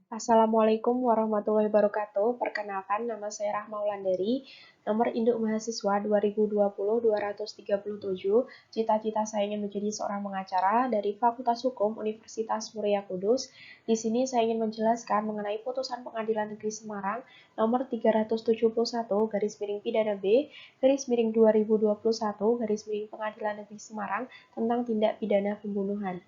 Assalamualaikum warahmatullahi wabarakatuh. Perkenalkan, nama saya Rahma Wulandari, nomor induk mahasiswa 2020-237. Cita-cita saya ingin menjadi seorang pengacara dari Fakultas Hukum Universitas Muria Kudus. Di sini saya ingin menjelaskan mengenai putusan Pengadilan Negeri Semarang nomor 371 garis miring pidana B garis miring 2021 garis miring Pengadilan Negeri Semarang tentang tindak pidana pembunuhan.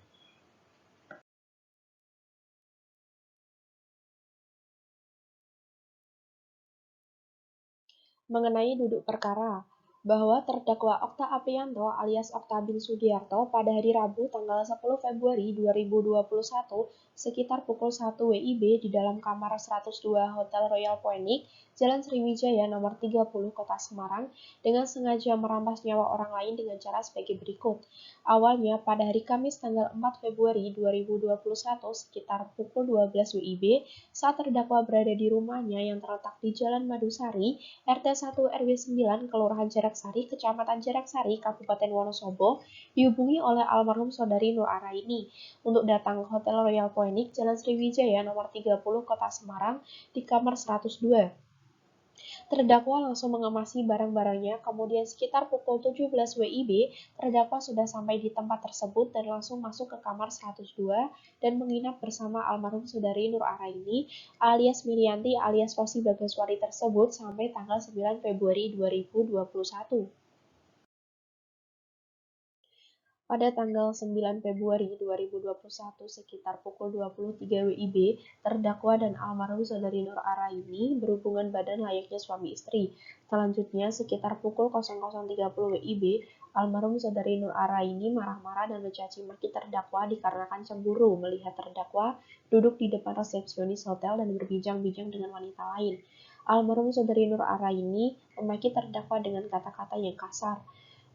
Mengenai duduk perkara, bahwa terdakwa Okta Aprianto alias Okta bin Sugiarto pada hari Rabu tanggal 10 Februari 2021 sekitar pukul 1 WIB di dalam kamar 102 Hotel Royal Phoenix, Jalan Sriwijaya nomor 30 Kota Semarang dengan sengaja merampas nyawa orang lain dengan cara sebagai berikut. Awalnya pada hari Kamis tanggal 4 Februari 2021 sekitar pukul 12 WIB saat terdakwa berada di rumahnya yang terletak di Jalan Madusari, RT 1 RW 9, Kelurahan Jaraksari, Kecamatan Jaraksari, Kabupaten Wonosobo, dihubungi oleh almarhum saudari Nur Araini untuk datang ke Hotel Royal Phoenix, Jalan Sriwijaya nomor 30, Kota Semarang, di kamar 102. Terdakwa langsung mengemasi barang-barangnya, kemudian sekitar pukul 17 WIB, terdakwa sudah sampai di tempat tersebut dan langsung masuk ke kamar 102 dan menginap bersama almarhum saudari Nur Araini alias Milianti alias Rosi Bagaswari tersebut sampai tanggal 9 Februari 2021. Pada tanggal 9 Februari 2021 sekitar pukul 23 WIB, terdakwa dan almarhum saudari Nur Araini berhubungan badan layaknya suami istri. Selanjutnya sekitar pukul 00.30 WIB, almarhum saudari Nur Araini marah-marah dan mencaci maki terdakwa dikarenakan cemburu melihat terdakwa duduk di depan resepsionis hotel dan berbincang-bincang dengan wanita lain. Almarhum saudari Nur Araini memaki terdakwa dengan kata-kata yang kasar.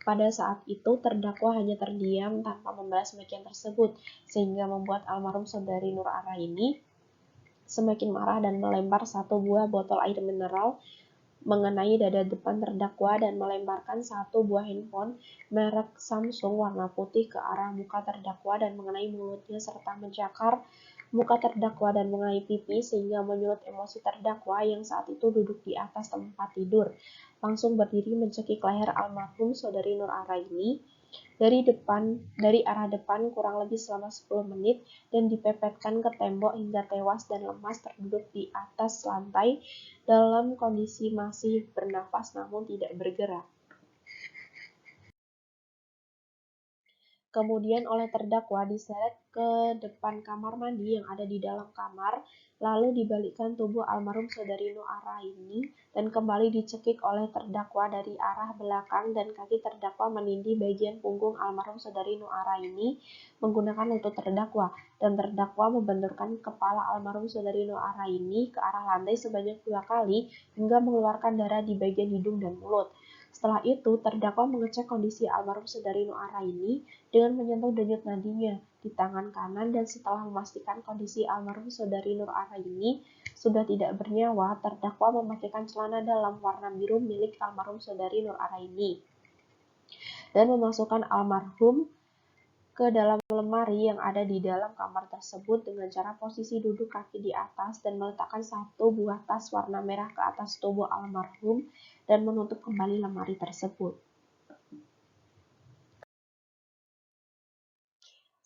Pada saat itu, terdakwa hanya terdiam tanpa membalas makian tersebut, sehingga membuat almarhum saudari Nur Araini semakin marah dan melempar satu buah botol air mineral mengenai dada depan terdakwa dan melemparkan satu buah handphone merek Samsung warna putih ke arah muka terdakwa dan mengenai mulutnya serta mencakar muka terdakwa dan mengenai pipi sehingga menyulut emosi terdakwa yang saat itu duduk di atas tempat tidur. Langsung berdiri mencekik leher almarhum saudari Nur Araini dari arah depan kurang lebih selama 10 menit dan dipepetkan ke tembok hingga tewas dan lemas terduduk di atas lantai dalam kondisi masih bernafas namun tidak bergerak. Kemudian oleh terdakwa diseret ke depan kamar mandi yang ada di dalam kamar, lalu dibalikkan tubuh almarhum saudari Nur Araini dan kembali dicekik oleh terdakwa dari arah belakang dan kaki terdakwa menindih bagian punggung almarhum saudari Nur Araini menggunakan lutut terdakwa dan terdakwa membenturkan kepala almarhum saudari Nur Araini ke arah lantai sebanyak 2 kali hingga mengeluarkan darah di bagian hidung dan mulut. Setelah itu, terdakwa mengecek kondisi almarhum saudari Nur Araini dengan menyentuh denyut nadinya di tangan kanan dan setelah memastikan kondisi almarhum saudari Nur Araini sudah tidak bernyawa, terdakwa memakaikan celana dalam warna biru milik almarhum saudari Nur Araini dan memasukkan almarhum ke dalam lemari yang ada di dalam kamar tersebut dengan cara posisi duduk kaki di atas dan meletakkan satu buah tas warna merah ke atas tubuh almarhum dan menutup kembali lemari tersebut.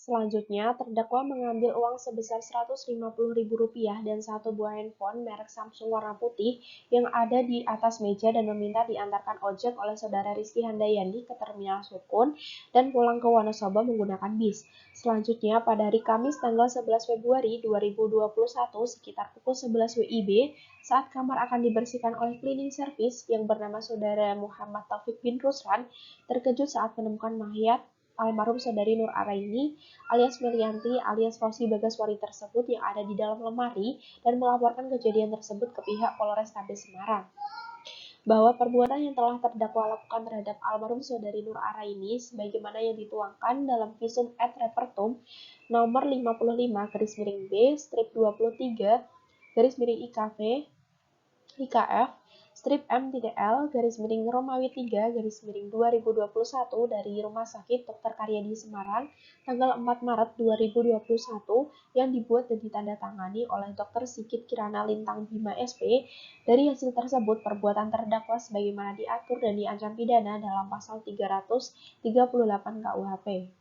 Selanjutnya, terdakwa mengambil uang sebesar Rp150.000 dan satu buah handphone merek Samsung warna putih yang ada di atas meja dan meminta diantarkan ojek oleh saudara Rizky Handayani ke Terminal Sukun dan pulang ke Wonosobo menggunakan bis. Selanjutnya, pada hari Kamis tanggal 11 Februari 2021 sekitar pukul 11 WIB, saat kamar akan dibersihkan oleh cleaning service yang bernama saudara Muhammad Taufik bin Ruslan, terkejut saat menemukan mayat almarhum saudari Nur Araini alias Milianti alias Rosi Bagaswari tersebut yang ada di dalam lemari dan melaporkan kejadian tersebut ke pihak Polrestabes Semarang. Bahwa perbuatan yang telah terdakwa lakukan terhadap almarhum saudari Nur Araini sebagaimana yang dituangkan dalam visum et repertum nomor 55 garis miring B strip 23 garis miring IKF strip M3L Romawi 3 2021 dari Rumah Sakit Dr. Karyadi Semarang tanggal 4 Maret 2021 yang dibuat dan ditandatangani oleh Dr. Sigit Kirana Lintang Bima SP. Dari hasil tersebut, perbuatan terdakwa sebagaimana diatur dan diancam pidana dalam pasal 338 KUHP.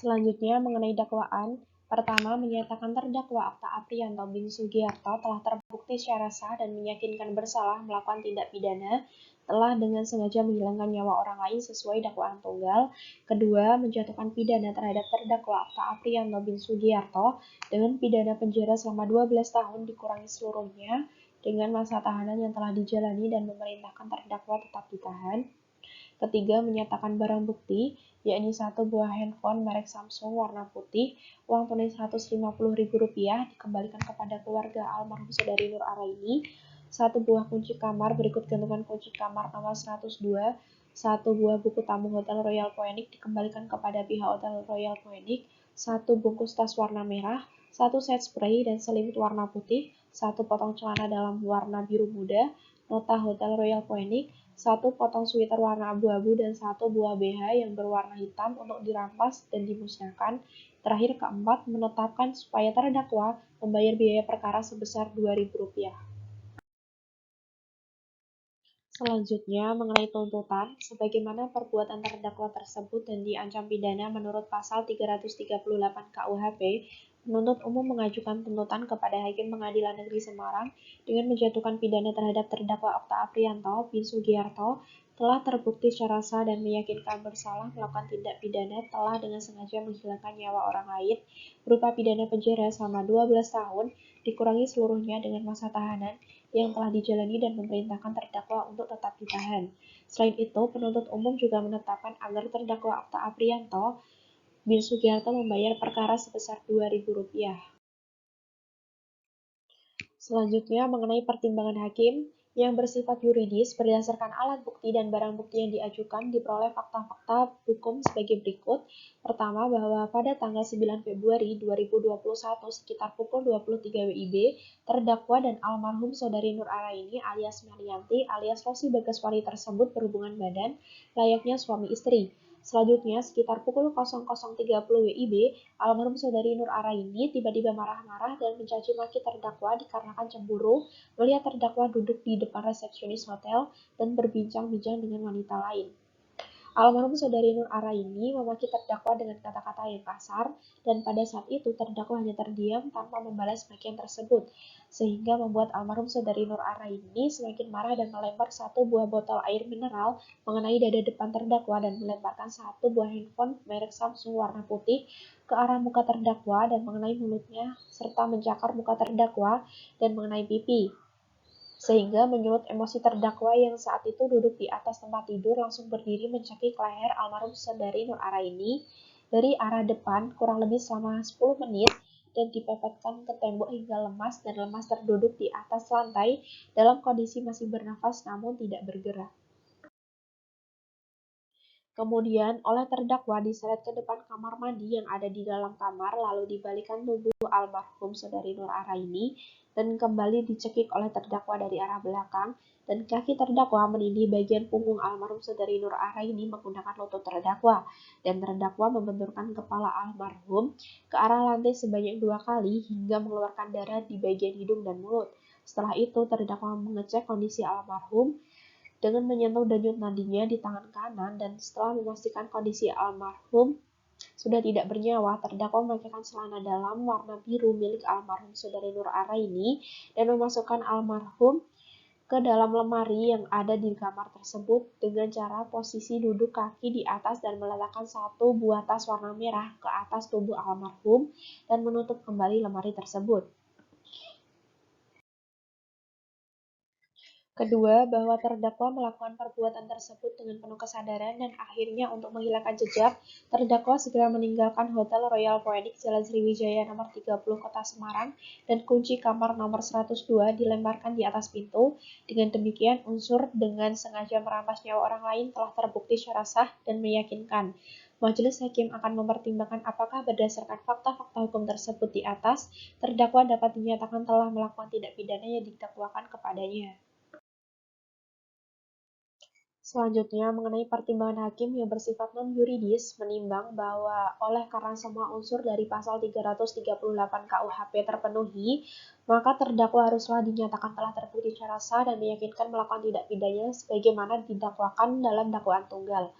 Selanjutnya mengenai dakwaan. Pertama, menyatakan terdakwa Okta Apriyanto bin Sugiarto telah terbukti secara sah dan meyakinkan bersalah melakukan tindak pidana telah dengan sengaja menghilangkan nyawa orang lain sesuai dakwaan tunggal. Kedua, menjatuhkan pidana terhadap terdakwa Okta Apriyanto bin Sugiarto dengan pidana penjara selama 12 tahun dikurangi seluruhnya dengan masa tahanan yang telah dijalani dan memerintahkan terdakwa tetap ditahan. Ketiga, menyatakan barang bukti, yakni satu buah handphone merek Samsung warna putih, uang tunai Rp150.000 dikembalikan kepada keluarga almarhum saudari Nur Araini, satu buah kunci kamar berikut gantungan kunci kamar nomor 102, satu buah buku tamu Hotel Royal Phoenix dikembalikan kepada pihak Hotel Royal Phoenix, satu bungkus tas warna merah, satu set spray dan selimut warna putih, satu potong celana dalam warna biru muda, nota Hotel Royal Phoenix, satu potong sweater warna abu-abu dan satu buah BH yang berwarna hitam untuk dirampas dan dimusnahkan. Terakhir keempat, menetapkan supaya terdakwa membayar biaya perkara sebesar Rp2.000. Selanjutnya, mengenai tuntutan, sebagaimana perbuatan terdakwa tersebut dan diancam pidana menurut pasal 338 KUHP, penuntut umum mengajukan tuntutan kepada Hakim Pengadilan Negeri Semarang dengan menjatuhkan pidana terhadap terdakwa Okta Apriyanto bin Sugiarto telah terbukti secara sah dan meyakinkan bersalah melakukan tindak pidana telah dengan sengaja menghilangkan nyawa orang lain berupa pidana penjara selama 12 tahun dikurangi seluruhnya dengan masa tahanan yang telah dijalani dan memerintahkan terdakwa untuk tetap ditahan. Selain itu, penuntut umum juga menetapkan agar terdakwa Okta Apriyanto bin Sugiarto membayar perkara sebesar Rp2.000. Selanjutnya, mengenai pertimbangan hakim yang bersifat yuridis berdasarkan alat bukti dan barang bukti yang diajukan diperoleh fakta-fakta hukum sebagai berikut. Pertama, bahwa pada tanggal 9 Februari 2021 sekitar pukul 23 WIB, terdakwa dan almarhum saudari Nur Araini alias Merianti alias Rosi Bagaswari tersebut berhubungan badan layaknya suami istri. Selanjutnya, sekitar pukul 00.30 WIB, almarhum saudari Nur Araini tiba-tiba marah-marah dan mencaci maki terdakwa dikarenakan cemburu melihat terdakwa duduk di depan resepsionis hotel dan berbincang-bincang dengan wanita lain. Almarhum saudari Nur Araini memaki terdakwa dengan kata-kata yang kasar dan pada saat itu terdakwa hanya terdiam tanpa membalas makian tersebut, sehingga membuat almarhum saudari Nur Araini semakin marah dan melempar satu buah botol air mineral mengenai dada depan terdakwa dan melemparkan satu buah handphone merek Samsung warna putih ke arah muka terdakwa dan mengenai mulutnya serta mencakar muka terdakwa dan mengenai pipi, sehingga menyulut emosi terdakwa yang saat itu duduk di atas tempat tidur langsung berdiri mencekik leher almarhum saudari Nur Araini dari arah depan kurang lebih selama 10 menit dan dipepetkan ke tembok hingga lemas dan lemas terduduk di atas lantai dalam kondisi masih bernafas namun tidak bergerak. Kemudian, oleh terdakwa diseret ke depan kamar mandi yang ada di dalam kamar, lalu dibalikan tubuh almarhum saudari Nur Araini dan kembali dicekik oleh terdakwa dari arah belakang, dan kaki terdakwa menindih bagian punggung almarhum saudari Nur Araini menggunakan lutut terdakwa, dan terdakwa membenturkan kepala almarhum ke arah lantai sebanyak 2 kali hingga mengeluarkan darah di bagian hidung dan mulut. Setelah itu, terdakwa mengecek kondisi almarhum dengan menyentuh denyut nadinya di tangan kanan dan setelah memastikan kondisi almarhum sudah tidak bernyawa, terdakwa memakaikan celana dalam warna biru milik almarhum saudari Nur Araini dan memasukkan almarhum ke dalam lemari yang ada di kamar tersebut dengan cara posisi duduk kaki di atas dan meletakkan satu buah tas warna merah ke atas tubuh almarhum dan menutup kembali lemari tersebut. Kedua, bahwa terdakwa melakukan perbuatan tersebut dengan penuh kesadaran dan akhirnya untuk menghilangkan jejak, terdakwa segera meninggalkan Hotel Royal Phoenix Jalan Sriwijaya nomor 30 Kota Semarang dan kunci kamar nomor 102 dilemparkan di atas pintu. Dengan demikian, unsur dengan sengaja merampas nyawa orang lain telah terbukti secara sah dan meyakinkan. Majelis hakim akan mempertimbangkan apakah berdasarkan fakta-fakta hukum tersebut di atas, terdakwa dapat dinyatakan telah melakukan tindak pidana yang didakwakan kepadanya. Selanjutnya, mengenai pertimbangan hakim yang bersifat non-yuridis, menimbang bahwa karena semua unsur dari pasal 338 KUHP terpenuhi, maka terdakwa haruslah dinyatakan telah terbukti secara sah dan meyakinkan melakukan tindak pidana sebagaimana didakwakan dalam dakwaan tunggal.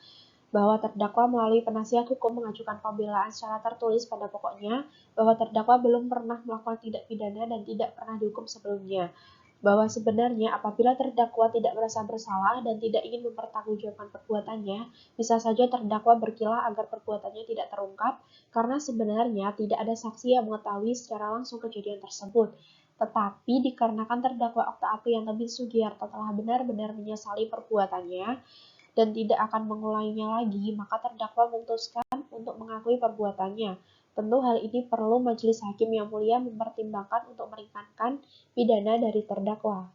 Bahwa terdakwa melalui penasihat hukum mengajukan pembelaan secara tertulis pada pokoknya bahwa terdakwa belum pernah melakukan tindak pidana dan tidak pernah dihukum sebelumnya. Bahwa sebenarnya apabila terdakwa tidak merasa bersalah dan tidak ingin mempertanggungjawabkan perbuatannya, bisa saja terdakwa berkilah agar perbuatannya tidak terungkap karena sebenarnya tidak ada saksi yang mengetahui secara langsung kejadian tersebut. Tetapi dikarenakan terdakwa Okta Apriyanto bin Sugiarto telah benar-benar menyesali perbuatannya dan tidak akan mengulanginya lagi, maka terdakwa memutuskan untuk mengakui perbuatannya. Tentu hal ini perlu majelis hakim yang mulia mempertimbangkan untuk meringankan pidana dari terdakwa.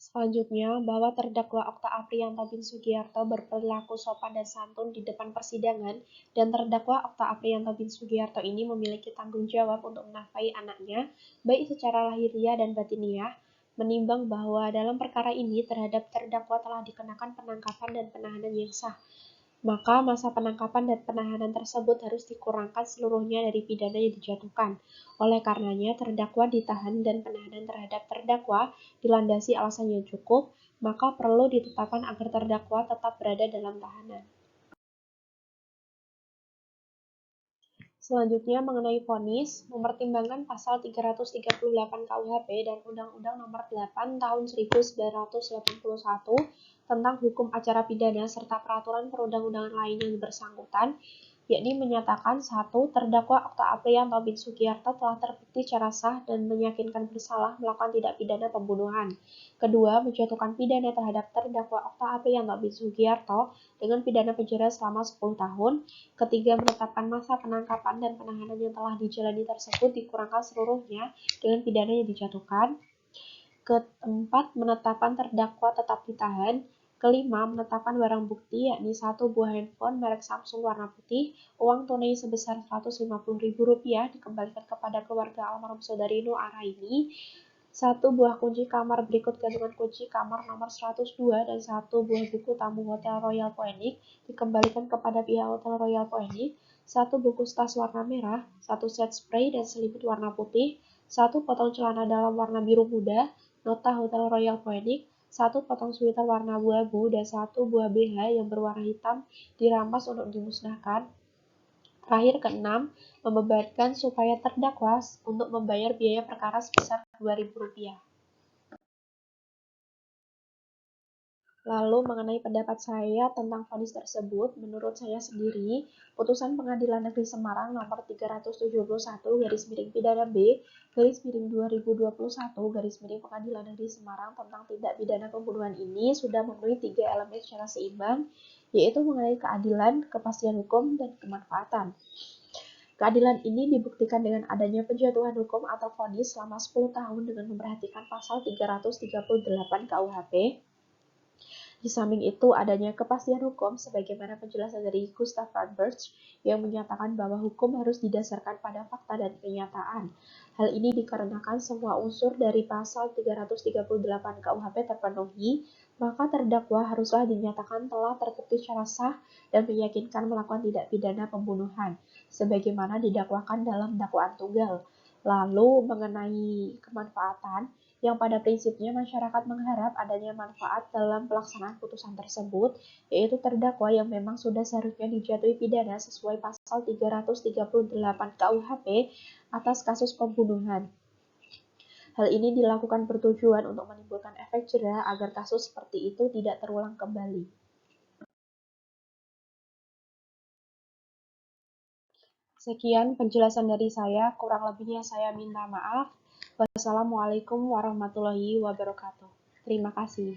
Selanjutnya, bahwa terdakwa Okta Apriyanto bin Sugiarto berperilaku sopan dan santun di depan persidangan, dan terdakwa Okta Apriyanto bin Sugiarto ini memiliki tanggung jawab untuk menafkahi anaknya, baik secara lahiriah dan batiniah, menimbang bahwa dalam perkara ini terhadap terdakwa telah dikenakan penangkapan dan penahanan yang sah. Maka masa penangkapan dan penahanan tersebut harus dikurangkan seluruhnya dari pidana yang dijatuhkan. Oleh karenanya, terdakwa ditahan dan penahanan terhadap terdakwa dilandasi alasan yang cukup, maka perlu ditetapkan agar terdakwa tetap berada dalam tahanan. Selanjutnya mengenai vonis, mempertimbangkan pasal 338 KUHP dan Undang-Undang Nomor 8 Tahun 1981 tentang hukum acara pidana serta peraturan perundang-undangan lain yang bersangkutan, yakni menyatakan 1. Terdakwa Okta Apriyanto bin Sugiarto telah terbukti secara sah dan meyakinkan bersalah melakukan tindak pidana pembunuhan. Kedua, menjatuhkan pidana terhadap terdakwa Okta Apriyanto bin Sugiarto dengan pidana penjara selama 10 tahun. Ketiga, menetapkan masa penangkapan dan penahanan yang telah dijalani tersebut dikurangkan seluruhnya dengan pidana yang dijatuhkan. Keempat, menetapkan terdakwa tetap ditahan. Kelima, menetapkan barang bukti yakni 1 buah handphone merek Samsung warna putih, uang tunai sebesar Rp150.000 dikembalikan kepada keluarga almarhum saudari Nur Araini, 1 buah kunci kamar berikut gantungan kunci kamar nomor 102 dan 1 buah buku tamu Hotel Royal Phoenix dikembalikan kepada pihak Hotel Royal Phoenix, 1 bungkus tas warna merah, 1 set spray dan selimut warna putih, 1 potong celana dalam warna biru muda, nota Hotel Royal Phoenix, 1 potong sweater warna abu-abu, dan 1 buah BH yang berwarna hitam dirampas untuk dimusnahkan. Terakhir, keenam, membebankan supaya terdakwa untuk membayar biaya perkara sebesar Rp2.000. Lalu mengenai pendapat saya tentang vonis tersebut, menurut saya sendiri, putusan Pengadilan Negeri Semarang nomor 371/pidana B/2021 Pengadilan Negeri Semarang tentang tindak pidana pembunuhan ini sudah memenuhi 3 elemen secara seimbang, yaitu mengenai keadilan, kepastian hukum, dan kemanfaatan. Keadilan ini dibuktikan dengan adanya penjatuhan hukum atau vonis selama 10 tahun dengan memperhatikan pasal 338 KUHP. Di samping itu, adanya kepastian hukum sebagaimana penjelasan dari Gustav Radberg yang menyatakan bahwa hukum harus didasarkan pada fakta dan kenyataan. Hal ini dikarenakan semua unsur dari pasal 338 KUHP terpenuhi, maka terdakwa haruslah dinyatakan telah terbukti secara sah dan meyakinkan melakukan tindak pidana pembunuhan, sebagaimana didakwakan dalam dakwaan tunggal. Lalu mengenai kemanfaatan, yang pada prinsipnya masyarakat mengharap adanya manfaat dalam pelaksanaan putusan tersebut, yaitu terdakwa yang memang sudah seharusnya dijatuhi pidana sesuai pasal 338 KUHP atas kasus pembunuhan. Hal ini dilakukan bertujuan untuk menimbulkan efek jera agar kasus seperti itu tidak terulang kembali. Sekian penjelasan dari saya, kurang lebihnya saya minta maaf. Wassalamualaikum warahmatullahi wabarakatuh. Terima kasih.